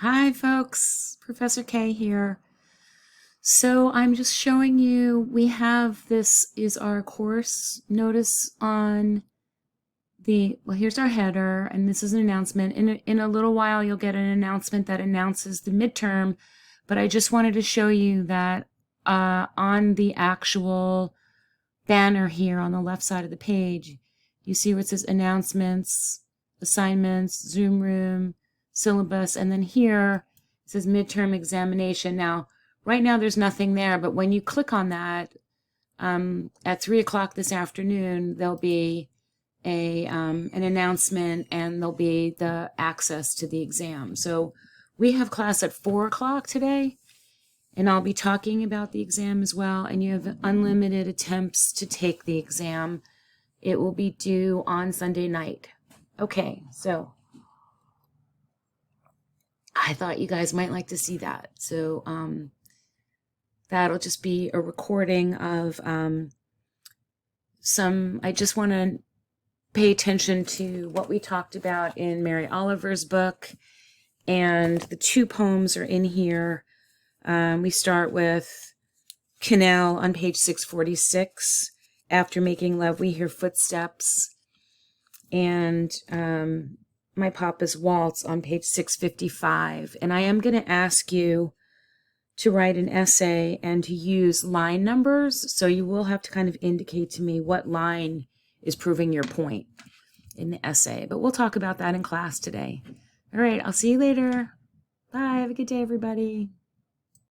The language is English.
Hi folks, Professor K here. So I'm just showing you, this is our course notice on here's our header, and this is an announcement. In a little while you'll get an announcement that announces the midterm, but I just wanted to show you that on the actual banner here on the left side of the page, you see where it says announcements, assignments, Zoom room, syllabus, and then here it says midterm examination. Now, right now there's nothing there, but when you click on that, at 3 o'clock this afternoon, there'll be an announcement, and there'll be the access to the exam. So we have class at 4 o'clock today, and I'll be talking about the exam as well, and you have unlimited attempts to take the exam. It will be due on Sunday night. Okay, so I thought you guys might like to see that. So that'll just be a recording of I just want to pay attention to what we talked about in Mary Oliver's book, and the two poems are in here. We start with Canal on page 646. After making love, we hear footsteps. And My Papa's Waltz on page 655. And I am going to ask you to write an essay and to use line numbers. So you will have to kind of indicate to me what line is proving your point in the essay. But we'll talk about that in class today. All right, I'll see you later. Bye. Have a good day, everybody.